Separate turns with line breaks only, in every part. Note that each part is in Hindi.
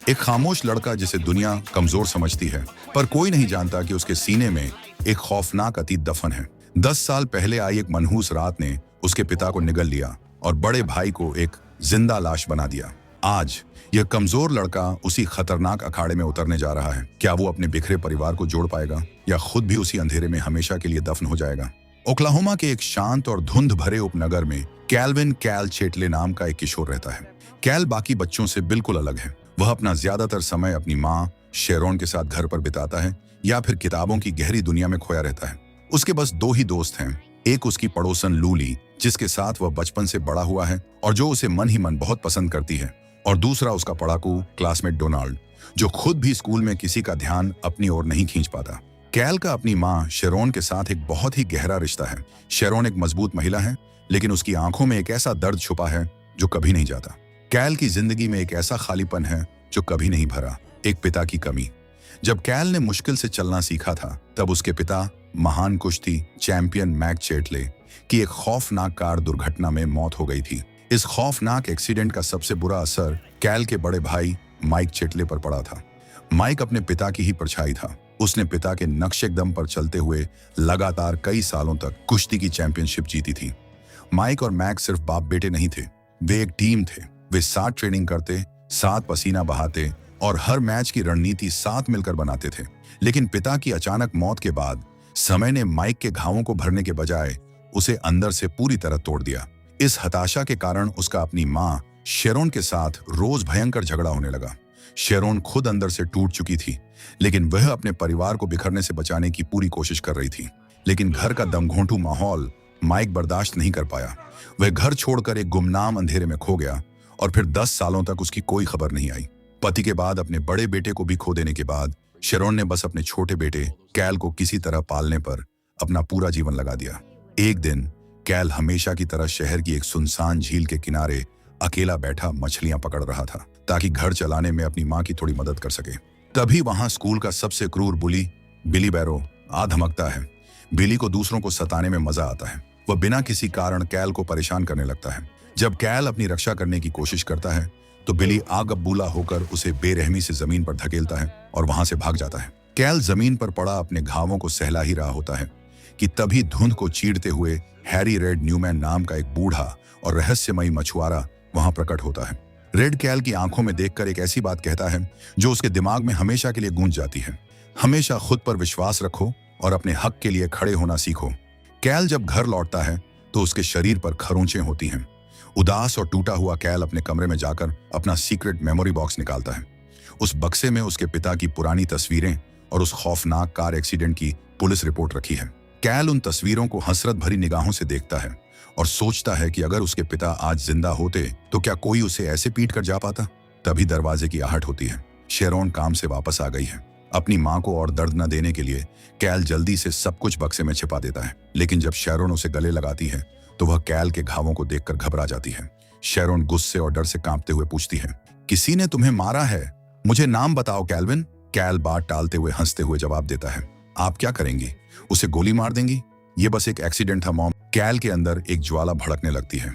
एक खामोश लड़का जिसे दुनिया कमजोर समझती है, पर कोई नहीं जानता कि उसके सीने में एक खौफनाक अतीत दफन है। 10 साल पहले आई एक मनहूस रात ने उसके पिता को निगल लिया और बड़े भाई को एक जिंदा लाश बना दिया। आज यह कमजोर लड़का उसी खतरनाक अखाड़े में उतरने जा रहा है। क्या वो अपने बिखरे परिवार को जोड़ पाएगा या खुद भी उसी अंधेरे में हमेशा के लिए दफन हो जाएगा? ओक्लाहोमा के एक शांत और धुंध भरे उपनगर में कैल्विन कैल चेटले नाम का एक किशोर रहता है। कैल बाकी बच्चों से बिल्कुल अलग है। वह अपना ज्यादातर समय अपनी माँ शेरोन के साथ घर पर बिताता है या फिर किताबों की गहरी दुनिया में खोया रहता है। उसके बस 2 ही दोस्त हैं, एक उसकी पड़ोसन लूली जिसके साथ वह बचपन से बड़ा हुआ है और जो उसे मन ही मन बहुत पसंद करती है, और दूसरा उसका पढ़ाकू क्लासमेट डोनाल्ड जो खुद भी स्कूल में किसी का ध्यान अपनी ओर नहीं खींच पाता। कैल का अपनी माँ शेरोन के साथ एक बहुत ही गहरा रिश्ता है। शेरोन एक मजबूत महिला है, लेकिन उसकी आंखों में एक ऐसा दर्द छुपा है जो कभी नहीं जाता। कैल की जिंदगी में एक ऐसा खालीपन है जो कभी नहीं भरा, एक पिता की कमी। जब कैल ने मुश्किल से चलना सीखा था, तब उसके पिता महान कुश्ती चैंपियन मैक चेटले की एक खौफनाक कार दुर्घटना में मौत हो गई थी। इस खौफनाक एक्सीडेंट का सबसे बुरा असर कैल के बड़े भाई माइक चेटले पर पड़ा था। माइक अपने पिता की ही परछाई था। उसने पिता के नक्शे दम पर चलते हुए लगातार कई सालों तक कुश्ती की चैंपियनशिप जीती थी। माइक और मैक सिर्फ बाप बेटे नहीं थे, वे एक टीम थे। वे साथ ट्रेनिंग करते, साथ पसीना बहाते और हर मैच की रणनीति साथ मिलकर बनाते थे। लेकिन पिता की अचानक मौत के बाद समय ने माइक के घावों को भरने के बजाय उसे अंदर से पूरी तरह तोड़ दिया। इस हताशा के कारण उसका अपनी माँ शेरोन के साथ रोज भयंकर झगड़ा होने लगा। शेरोन खुद अंदर से टूट चुकी थी, लेकिन वह अपने परिवार को बिखरने से बचाने की पूरी कोशिश कर रही थी। लेकिन घर का दमघोंटू माहौल माइक बर्दाश्त नहीं कर पाया। वह घर छोड़कर एक गुमनाम अंधेरे में खो गया और फिर 10 सालों तक उसकी कोई खबर नहीं आई। पति के बाद अपने बड़े बेटे को भी खो देने के बाद शेरोन ने बस अपने छोटे बेटे कैल को किसी तरह पालने पर अपना पूरा जीवन लगा दिया। एक दिन कैल हमेशा की तरह शहर की एक सुनसान झील के किनारे अकेला बैठा मछलियां पकड़ रहा था ताकि घर चलाने में अपनी मां की थोड़ी मदद कर सके। तभी वहां स्कूल का सबसे क्रूर बुली बिली बैरो आ धमकता है। बिली को दूसरों को सताने में मजा आता है। वह बिना किसी कारण कैल को परेशान करने लगता है। जब कैल अपनी रक्षा करने की कोशिश करता है तो बिली आगबूला होकर उसे बेरहमी से जमीन पर धकेलता है और वहां से भाग जाता है। कैल जमीन पर पड़ा अपने घावों को सहला ही रहा होता है कि तभी धुंध को चीरते हुए हैरी रेड न्यूमैन नाम का एक बूढ़ा और रहस्यमयी मछुआरा वहां प्रकट होता है। रेड कैल की आंखों में देखकर एक ऐसी बात कहता है जो उसके दिमाग में हमेशा के लिए गूंज जाती है। हमेशा खुद पर विश्वास रखो और अपने हक के लिए खड़े होना सीखो। कैल जब घर लौटता है तो उसके शरीर पर खरोंचें होती हैं। उदास और टूटा हुआ कैल अपने कमरे में जाकर अपना सीक्रेट मेमोरी बॉक्स निकालता है। उस बक्से में उसके पिता की पुरानी तस्वीरें और उस खौफनाक कार एक्सीडेंट की पुलिस रिपोर्ट रखी है। कैल उन तस्वीरों को हसरत भरी निगाहों से देखता है और सोचता है कि अगर उसके पिता आज जिंदा होते तो क्या कोई उसे ऐसे पीट कर जा पाता। तभी दरवाजे की आहट होती है। शेरोन काम से वापस आ गई है। अपनी मां को और दर्द न देने के लिए कैल जल्दी से सब कुछ बक्से में छिपा देता है। लेकिन जब शेरोन उसे गले लगाती है तो वह कैल के घावों को देखकर घबरा जाती है। शेरोन गुस्से और डर से कांपते हुए पूछती है, किसी ने तुम्हें मारा है? मुझे नाम बताओ कैल्विन। कैल बात टालते हुए हंसते हुए जवाब देता है, आप क्या करेंगी? उसे गोली मार देंगी? ये बस एक एक्सीडेंट था मॉम। कैल के अंदर एक ज्वाला भड़कने लगती है।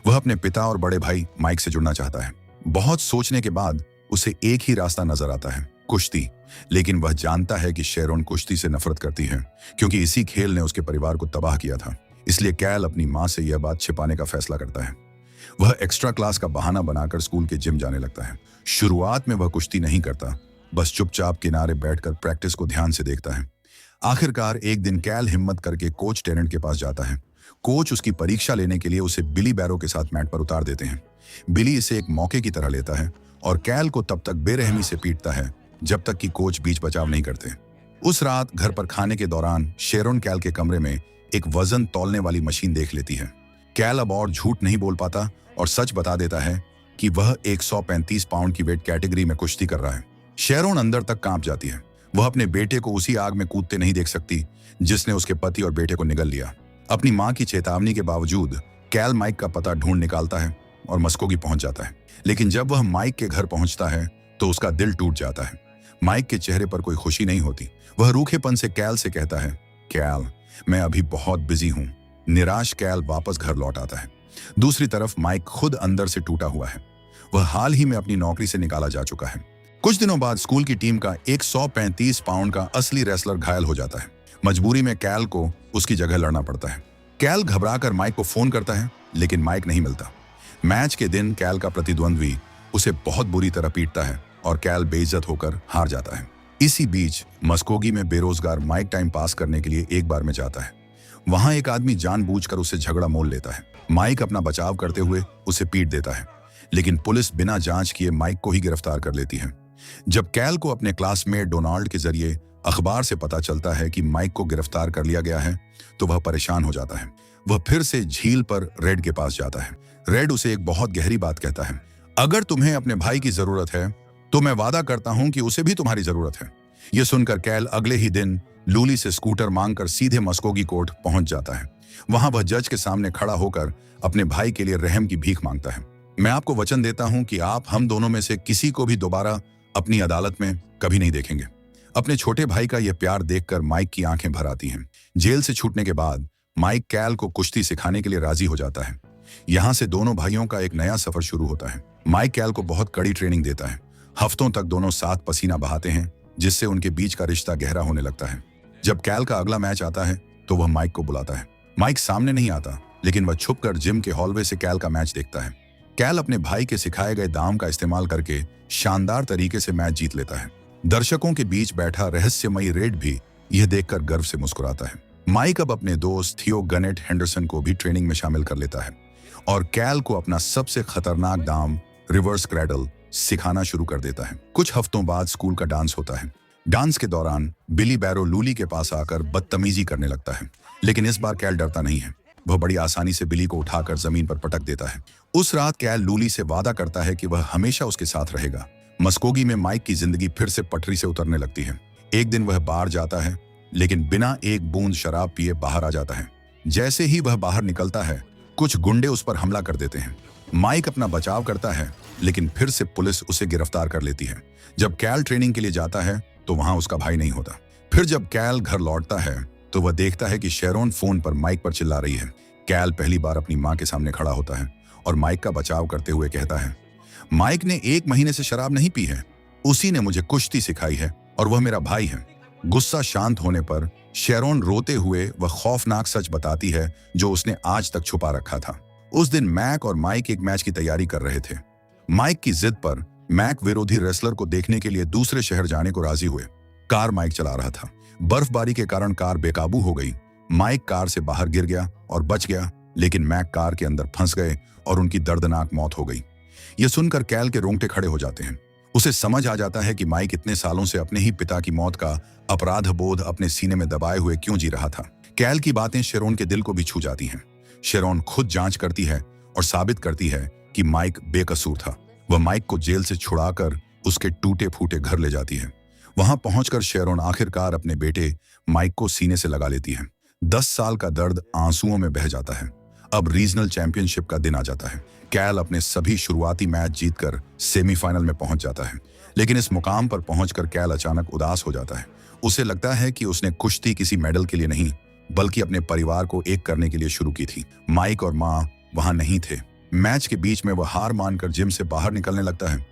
वह अपने पिता और बड़े भाई माइक से जुड़ना चाहता है। बहुत सोचने के बाद उसे एक ही रास्ता नजर आता है, कुश्ती। लेकिन वह जानता है कि शेरोन कुश्ती से नफरत करती है क्योंकि इसी खेल ने उसके परिवार को तबाह किया था। इसलिए कैल अपनी मां से यह बात छिपाने का फैसला करता है। वह एक्स्ट्रा क्लास का बहाना बनाकर स्कूल के जिम जाने लगता है। शुरुआत में वह कुश्ती नहीं करता, बस चुपचाप किनारे बैठकर प्रैक्टिस को ध्यान से देखता है। आखिरकार एक दिन कैल हिम्मत करके कोच टेरेंट के पास जाता है। कोच उसकी परीक्षा लेने के लिए उसे बिली बैरो के साथ मैट पर उतार देते हैं। बिली इसे एक मौके की तरह लेता है और कैल को तब तक बेरहमी से पीटता है जब तक कि कोच बीच बचाव नहीं करते। उस रात घर पर खाने के दौरान शेरोन कैल के कमरे में एक वजन तौलने वाली मशीन देख लेती है। कैल अब और झूठ नहीं बोल पाता और सच बता देता है कि वह 135 पाउंड की वेट कैटेगरी में कुश्ती कर रहा है। शेरोन अंदर तक कांप जाती है। वह अपने बेटे को उसी आग में कूदते नहीं देख सकती जिसने उसके पति और बेटे को निगल लिया। अपनी मां की चेतावनी के बावजूद कैल माइक का पता ढूंढ निकालता है और मस्कोगी पहुंच जाता है। लेकिन जब वह माइक के घर पहुंचता है तो उसका दिल टूट जाता है। माइक के चेहरे पर कोई खुशी नहीं होती। वह रूखेपन से कैल से कहता है, कैल, मैं अभी बहुत बिजी हूं। निराश कैल वापस घर लौट आता है। दूसरी तरफ माइक खुद अंदर से टूटा हुआ है। वह हाल ही में अपनी नौकरी से निकाला जा चुका है। कुछ दिनों बाद स्कूल की टीम का 135 पाउंड का असली रेसलर घायल हो जाता है। मजबूरी में कैल को उसकी जगह लड़ना पड़ता है। कैल घबराकर माइक को फोन करता है, लेकिन माइक नहीं मिलता। मैच के दिन कैल का प्रतिद्वंद्वी उसे बहुत बुरी तरह पीटता है और कैल बेइज्जत होकर हार जाता है। इसी बीच मस्कोगी में बेरोजगार माइक टाइम पास करने के लिए एक बार में जाता है। वहां एक आदमी जानबूझकर उससे झगड़ा मोल लेता है। माइक अपना बचाव करते हुए उसे पीट देता है, लेकिन पुलिस बिना जांच किए माइक को ही गिरफ्तार कर लेती है। जब कैल को अपने क्लासमेट डोनाल्ड के जरिए अखबार से पता चलता है कि माइक को गिरफ्तार कर लिया गया है, तो वह परेशान हो जाता है। वह फिर से झील पर रेड के पास जाता है। रेड उसे एक बहुत गहरी बात कहता है, अगर तुम्हें अपने भाई की जरूरत है तो मैं वादा करता हूं कि उसे भी तुम्हारी जरूरत है। यह सुनकर कैल अगले ही दिन लूली से स्कूटर मांगकर सीधे मस्कोगी कोर्ट पहुंच जाता है। वहां वह जज के सामने खड़ा होकर अपने भाई के लिए रहम की भीख मांगता है। मैं आपको वचन देता हूं कि आप हम दोनों में से किसी को भी दोबारा अपनी अदालत में कभी नहीं देखेंगे। अपने छोटे भाई का यह प्यार देखकर माइक की आंखें भर आती हैं। जेल से छूटने के बाद माइक कैल को कुश्ती सिखाने के लिए राजी हो जाता है। यहां से दोनों भाइयों का एक नया सफर शुरू होता है। माइक कैल को बहुत कड़ी ट्रेनिंग देता है। हफ्तों तक दोनों साथ पसीना बहाते हैं, जिससे उनके बीच का रिश्ता गहरा होने लगता है। जब कैल का अगला मैच आता है तो वह माइक को बुलाता है। माइक सामने नहीं आता, लेकिन वह छुपकर जिम के हॉलवे से कैल का मैच देखता है। कैल अपने भाई के सिखाए गए दाम का इस्तेमाल करके शानदार तरीके से मैच जीत लेता है। दर्शकों के बीच बैठा रहस्यमयी रेड भी यह देखकर गर्व से मुस्कुराता है। माइक अब अपने दोस्त थियो गनेट हेंडरसन को भी ट्रेनिंग में शामिल कर लेता है और कैल को अपना सबसे खतरनाक दाम रिवर्स क्रैडल सिखाना शुरू कर देता है। कुछ हफ्तों बाद स्कूल का डांस होता है। डांस के दौरान बिली बैरो लूली के पास आकर बदतमीजी करने लगता है, लेकिन इस बार कैल डरता नहीं है। वह बड़ी आसानी से बिली को उठाकर जमीन पर पटक देता है। उस रात कैल लूली से वादा करता है कि वह हमेशा उसके साथ रहेगा। मस्कोगी में माइक की जिंदगी फिर से पटरी से उतरने लगती है। एक दिन वह बाहर जाता है, लेकिन बिना एक बूंद शराब पिए बाहर आ जाता है। जैसे ही वह बाहर निकलता है, कुछ गुंडे उस पर हमला कर देते हैं। माइक अपना बचाव करता है, लेकिन फिर से पुलिस उसे गिरफ्तार कर लेती है। जब कैल ट्रेनिंग के लिए जाता है तो वहां उसका भाई नहीं होता। फिर जब कैल घर लौटता है तो वह देखता है कि शेरोन फोन पर माइक पर चिल्ला रही है। कैल पहली बार अपनी मां के सामने खड़ा होता है और माइक का बचाव करते हुए कहता है, माइक ने 1 महीने से शराब नहीं पी है, उसी ने मुझे कुश्ती सिखाई है और वह मेरा भाई है। गुस्सा शांत होने पर शेरोन रोते हुए वह खौफनाक सच बताती है जो उसने आज तक छुपा रखा था। उस दिन मैक और माइक एक मैच की तैयारी कर रहे थे। माइक की जिद पर मैक विरोधी रेसलर को देखने के लिए दूसरे शहर जाने को राजी हुए। कार माइक चला रहा था। बर्फबारी के कारण कार बेकाबू हो गई। माइक कार से बाहर गिर गया और बच गया, लेकिन मैक कार के अंदर फंस गए और उनकी दर्दनाक मौत हो गई। यह सुनकर कैल के रोंगटे खड़े हो जाते हैं। उसे समझ आ जाता है कि माइक इतने सालों से अपने ही पिता की मौत का अपराध बोध अपने सीने में दबाए हुए क्यों जी रहा था। कैल की बातें शेरोन के दिल को भी छू जाती हैं। शेरोन खुद जांच करती है और साबित करती है कि माइक बेकसूर था। वह माइक को जेल से छुड़ाकर उसके टूटे फूटे घर ले जाती है। वहां पहुंचकर शेरोन आखिरकार अपने बेटे माइक को सीने से लगा लेती है। 10 साल का दर्द आंसुओं में बह जाता है। अब रीजनल चैंपियनशिप का दिन आ जाता है। कैल अपने सभी शुरुआती मैच जीतकर सेमीफाइनल में पहुंच जाता है, लेकिन इस मुकाम पर पहुंचकर कैल अचानक उदास हो जाता है। उसे लगता है कि उसने कुश्ती किसी मेडल के लिए नहीं, बल्कि अपने परिवार को एक करने के लिए शुरू की थी। माइक और मां वहां नहीं थे। मैच के बीच में वह हार मानकर जिम से बाहर निकलने लगता है।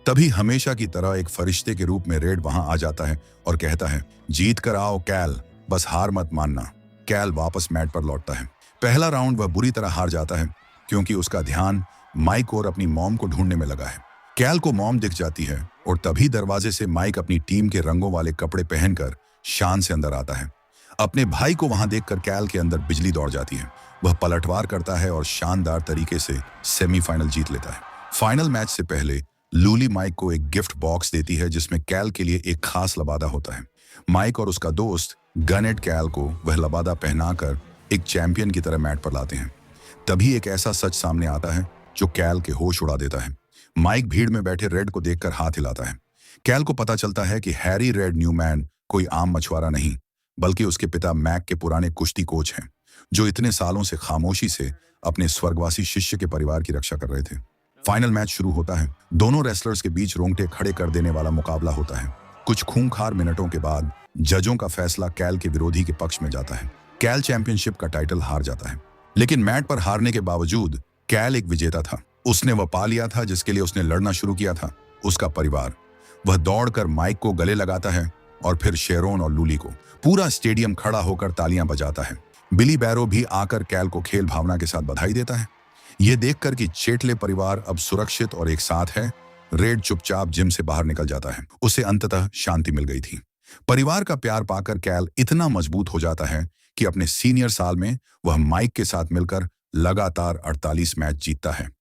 तभी हमेशा की तरह एक फरिश्ते के रूप में रेड वहां आ जाता है और कहता है, जीत कर आओ कैल, बस हार मत मानना। कैल वापस मैट पर लौटता है। पहला राउंड वह बुरी तरह हार जाता है, क्योंकि उसका ध्यान माइक और अपनी मॉम को ढूंढने में लगा है। कैल को मॉम दिख जाती है और तभी दरवाजे से माइक अपनी टीम के रंगों वाले कपड़े पहनकर शान से अंदर आता है। अपने भाई को वहां देखकर कैल के अंदर बिजली दौड़ जाती है। वह पलटवार करता है और शानदार तरीके से सेमीफाइनल जीत लेता है। फाइनल मैच से पहले लूली माइक को एक गिफ्ट बॉक्स देती है, जिसमें कैल के लिए एक खास लबादा होता है। माइक और उसका दोस्त गनेट कैल को वह लबादा पहनाकर एक चैंपियन की तरह मैट पर लाते हैं। तभी एक ऐसा सच सामने आता है जो कैल के होश उड़ा देता है। माइक भीड़ में बैठे रेड को देखकर हाथ हिलाता है। कैल को पता चलता है कि हैरी रेड न्यूमैन कोई आम मछुआरा नहीं, बल्कि उसके पिता मैक के पुराने कुश्ती कोच हैं, जो इतने सालों से खामोशी से अपने स्वर्गवासी शिष्य के परिवार की रक्षा कर रहे थे। फाइनल मैच शुरू होता है। दोनों रेसलर्स के बीच रोंगटे खड़े कर देने वाला मुकाबला होता है। कुछ खूंखार मिनटों के बाद जजों का फैसला कैल के विरोधी के पक्ष में जाता है। कैल चैंपियनशिप का टाइटल हार जाता है, लेकिन मैट पर हारने के बावजूद कैल एक विजेता था। उसने वह पा लिया था जिसके लिए उसने लड़ना शुरू किया था, उसका परिवार। वह दौड़कर माइक को गले लगाता है और फिर शेरोन और लूली को। पूरा स्टेडियम खड़ा होकर तालियां बजाता है। बिली बैरो भी आकर कैल को खेल भावना के साथ बधाई देता है। यह देखकर कि चेटले परिवार अब सुरक्षित और एक साथ है, रेड चुपचाप जिम से बाहर निकल जाता है। उसे अंततः शांति मिल गई थी। परिवार का प्यार पाकर कैल इतना मजबूत हो जाता है कि अपने सीनियर साल में वह माइक के साथ मिलकर लगातार 48 मैच जीतता है।